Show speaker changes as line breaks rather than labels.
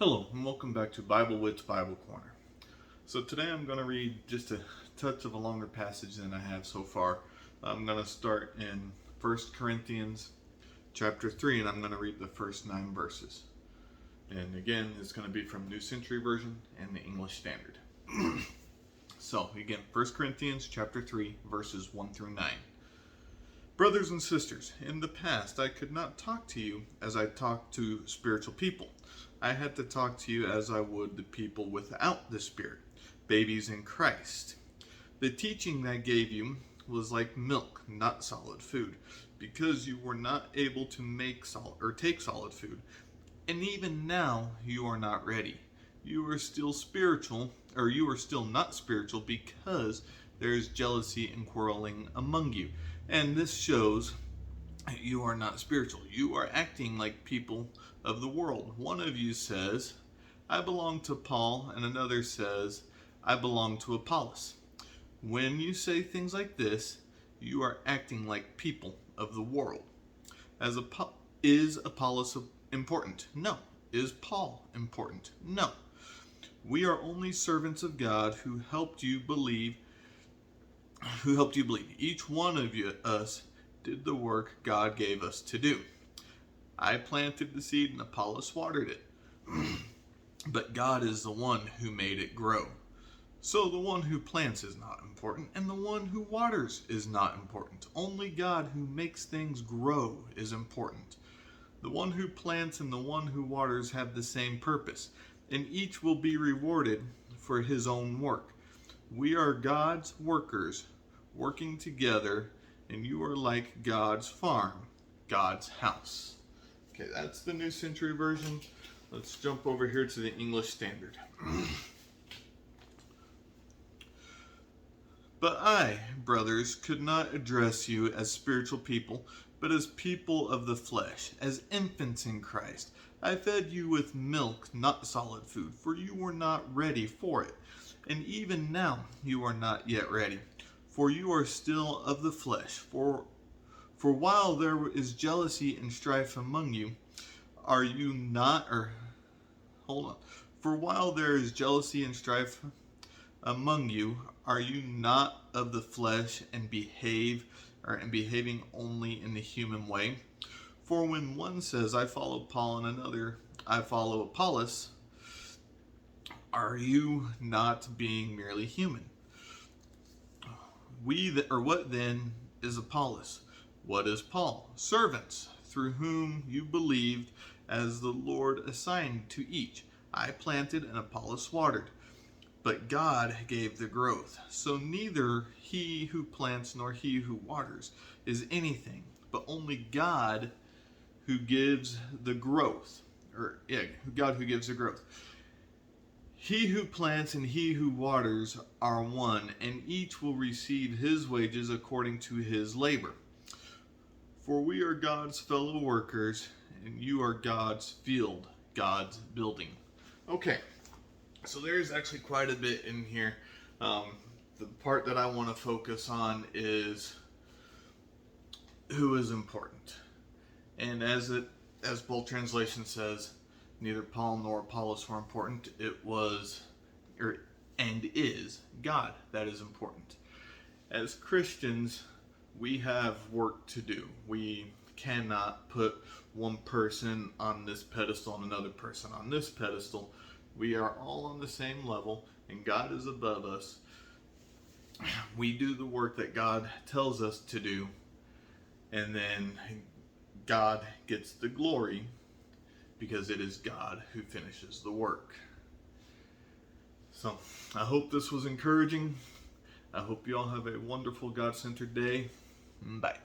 Hello, and welcome back to Bible Wits Bible Corner. So today I'm going to read just a touch of a longer passage than I have so far. I'm going to start in 1 Corinthians chapter 3, and I'm going to read the first 9 verses. And again, it's going to be from New Century Version and the English Standard. So again, 1 Corinthians chapter 3, verses 1 through 9. Brothers and sisters, in the past I could not talk to you as I talked to spiritual people. I had to talk to you as I would the people without the Spirit, babies in Christ. The teaching I gave you was like milk, not solid food, because you were not able to take solid food. And even now you are not ready. You are still not spiritual because there is jealousy and quarreling among you. And this shows you are not spiritual. You are acting like people of the world. One of you says, I belong to Paul, and another says, I belong to Apollos. When you say things like this, you are acting like people of the world. Is Apollos important? No. Is Paul important? No. We are only servants of God who helped you believe. Each one of us did the work God gave us to do. I planted the seed and Apollos watered it. But God is the one who made it grow. So the one who plants is not important, and the one who waters is not important. Only God who makes things grow is important. The one who plants and the one who waters have the same purpose, and each will be rewarded for his own work. We are God's workers, working together, and you are like God's farm, God's house. Okay, that's the New Century Version. Let's jump over here to the English Standard. But I, brothers, could not address you as spiritual people, but as people of the flesh, as infants in Christ. I fed you with milk, not solid food, for you were not ready for it. And even now you are not yet ready, for you are still of the flesh. For while there is jealousy and strife among you, are you not, For while there is jealousy and strife among you, are you not of the flesh and behaving only in the human way? For when one says, I follow Paul, and another, I follow Apollos, are you not being merely human? What then is Apollos? What is Paul? Servants, through whom you believed, as the Lord assigned to each. I planted and Apollos watered, but God gave the growth. So neither he who plants nor he who waters is anything, but only God who gives the growth. God who gives the growth. He who plants and he who waters are one, and each will receive his wages according to his labor. For we are God's fellow workers, and you are God's field, God's building. Okay, so there's actually quite a bit in here. The part that I want to focus on is who is important. And as both translation says, neither Paul nor Apollos were important. It was, and is, God that is important. As Christians, we have work to do. We cannot put one person on this pedestal and another person on this pedestal. We are all on the same level, and God is above us. We do the work that God tells us to do, and then God gets the glory because it is God who finishes the work. So I hope this was encouraging. I hope you all have a wonderful God-centered day. Bye.